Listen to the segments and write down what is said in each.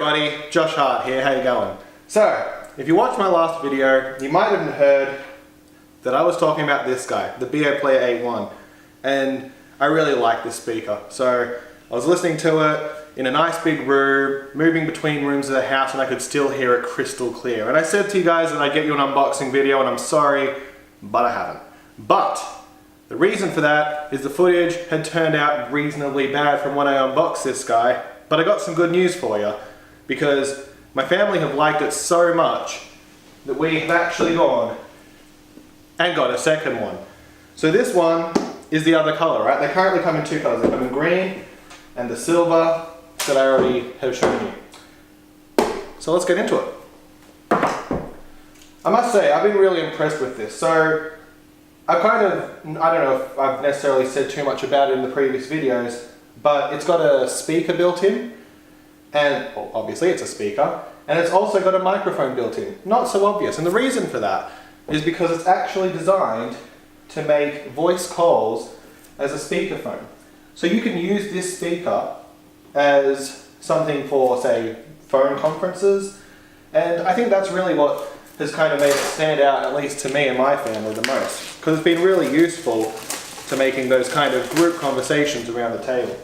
everybody, Josh Hart here, how you going? So, if you watched my last video, you might have heard that I was talking about this guy, the Beoplay A1, and I really like this speaker. So, I was listening to it in a nice big room, moving between rooms of the house, and I could still hear it crystal clear. And I said to you guys that I'd get you an unboxing video, and I'm sorry, but I haven't. But the reason for that is the footage had turned out reasonably bad from when I unboxed this guy. But I got some good news for you, because my family have liked it so much that we have actually gone and got a second one. So this one is the other color, right? They currently come in two colors. They come in green and the silver that I already have shown you. So let's get into it. I must say, I've been really impressed with this. So I don't know if I've necessarily said too much about it in the previous videos, but it's got a speaker built in, and well, obviously it's a speaker, and it's also got a microphone built in. Not so obvious, and the reason for that is because it's actually designed to make voice calls as a speakerphone. So you can use this speaker as something for, say, phone conferences, and I think that's really what has kind of made it stand out, at least to me and my family, the most, because it's been really useful to making those kind of group conversations around the table.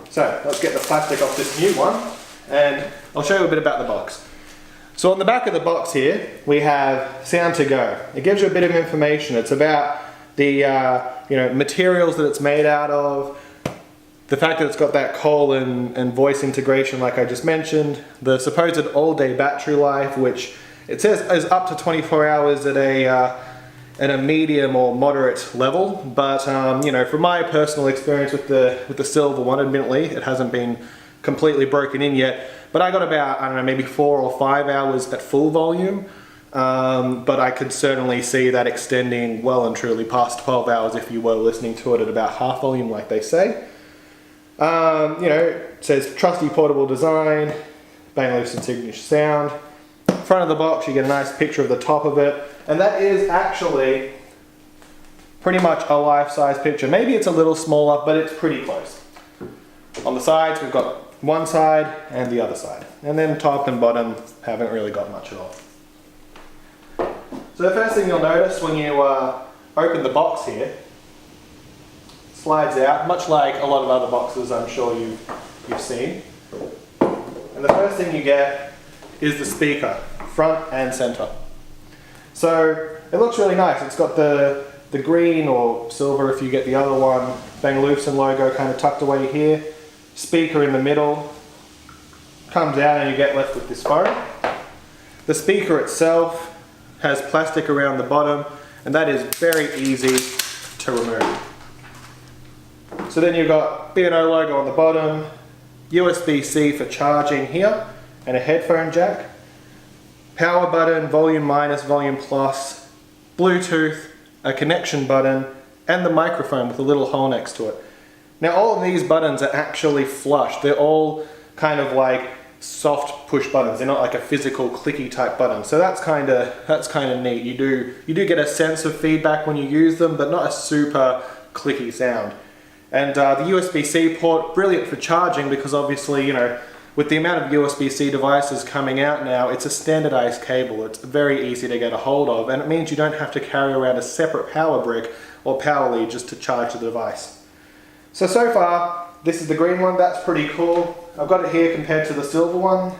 So let's get the plastic off this new one, and I'll show you a bit about the box. So on the back of the box here, we have Sound to Go. It gives you a bit of information. It's about the materials that it's made out of, the fact that it's got that call and voice integration like I just mentioned, the supposed all-day battery life, which it says is up to 24 hours at a medium or moderate level, but from my personal experience with the silver one, admittedly, it hasn't been completely broken in yet, but I got about, I don't know, maybe 4 or 5 hours at full volume, but I could certainly see that extending well and truly past 12 hours if you were listening to it at about half volume like they say. It says trusty portable design, Bang & Olufsen signature sound. Front of the box, you get a nice picture of the top of it, and that is actually pretty much a life-size picture. Maybe it's a little smaller, but it's pretty close. On the sides, we've got one side and the other side, and then top and bottom haven't really got much at all. So the first thing you'll notice when you open the box here, slides out, much like a lot of other boxes I'm sure you've seen. And the first thing you get is the speaker, front and center. So it looks really nice. It's got the green or silver if you get the other one, Bang & Olufsen logo kind of tucked away here. Speaker in the middle, comes out and you get left with this phone. The speaker itself has plastic around the bottom, and that is very easy to remove. So then you've got B&O logo on the bottom, USB-C for charging here, and a headphone jack, power button, volume minus, volume plus, Bluetooth, a connection button, and the microphone with a little hole next to it. Now all of these buttons are actually flush. They're all kind of like soft push buttons. They're not like a physical clicky type button. So that's kind of neat. You do get a sense of feedback when you use them, but not a super clicky sound. And the USB-C port, brilliant for charging, because obviously, with the amount of USB-C devices coming out now, it's a standardized cable. It's very easy to get a hold of, and it means you don't have to carry around a separate power brick or power lead just to charge the device. So far, this is the green one. That's pretty cool. I've got it here compared to the silver one.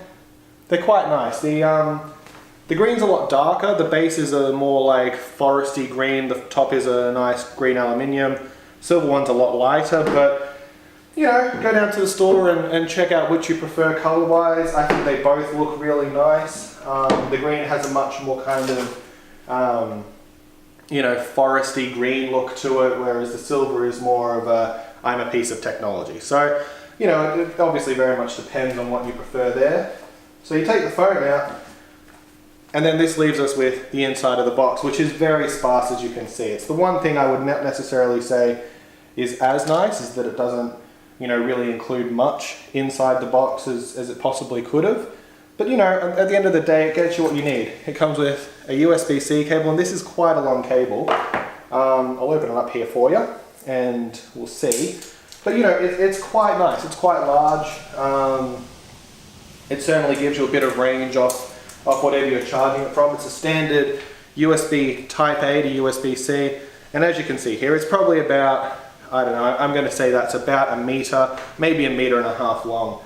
They're quite nice. The green's a lot darker. The base is a more like foresty green. The top is a nice green aluminium. Silver one's a lot lighter, but go down to the store and check out which you prefer color-wise. I think they both look really nice. The green has a much more kind of, foresty green look to it, whereas the silver is more of a, I'm a piece of technology. So, it obviously very much depends on what you prefer there. So you take the phone out, and then this leaves us with the inside of the box, which is very sparse, as you can see. It's the one thing I would not necessarily say is as nice, is that it doesn't, really include much inside the box as it possibly could have. But, at the end of the day, it gets you what you need. It comes with a USB-C cable, and this is quite a long cable. I'll open it up here for you, and we'll see. But, it's quite nice. It's quite large. It certainly gives you a bit of range off whatever you're charging it from. It's a standard USB Type A to USB-C, and as you can see here, it's probably about, I don't know, I'm going to say that's about 1 meter, maybe 1.5 meters long.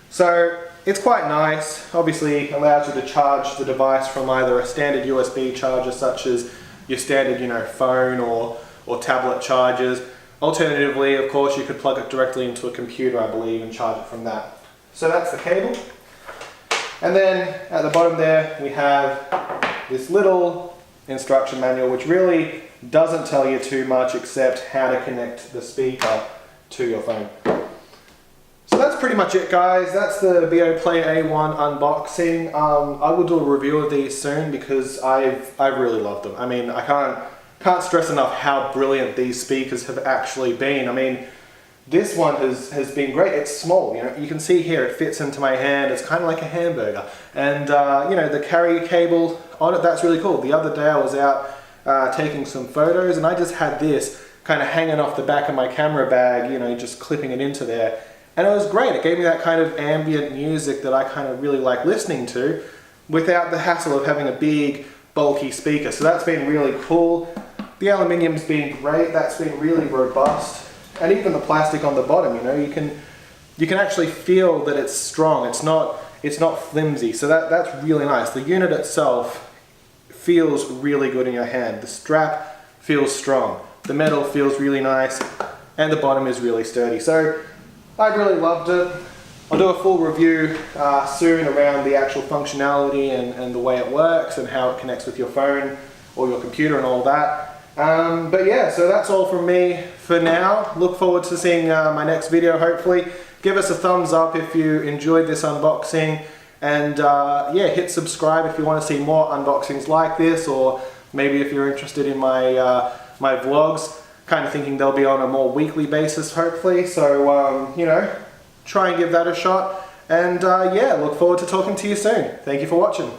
So it's quite nice. Obviously allows you to charge the device from either a standard USB charger such as your standard, you know, phone or tablet chargers. Alternatively, of course, you could plug it directly into a computer, I believe, and charge it from that. So that's the cable. And then at the bottom there we have this little instruction manual which really doesn't tell you too much except how to connect the speaker to your phone. So that's pretty much it, guys. That's the Beoplay A1 unboxing. I will do a review of these soon because I've really loved them. I mean, I can't stress enough how brilliant these speakers have actually been. I mean, this one has been great. It's small, you know, you can see here it fits into my hand. It's kind of like a hamburger. And you know, the carry cable on it, that's really cool. The other day I was out taking some photos and I just had this kind of hanging off the back of my camera bag, you know, just clipping it into there. And it was great. It gave me that kind of ambient music that I kind of really like listening to without the hassle of having a big, bulky speaker. So that's been really cool. The aluminium's been great. That's been really robust. And even the plastic on the bottom, you know, you can actually feel that it's strong. It's not flimsy. So that's really nice. The unit itself feels really good in your hand. The strap feels strong. The metal feels really nice. And the bottom is really sturdy. So I really loved it. I'll do a full review soon around the actual functionality and the way it works and how it connects with your phone or your computer and all that. But yeah, so that's all from me for now. Look forward to seeing my next video, hopefully. Give us a thumbs up if you enjoyed this unboxing. And yeah, hit subscribe if you want to see more unboxings like this, or maybe if you're interested in my, my vlogs. Kind of thinking they'll be on a more weekly basis, hopefully. So, you know, try and give that a shot. And yeah, look forward to talking to you soon. Thank you for watching.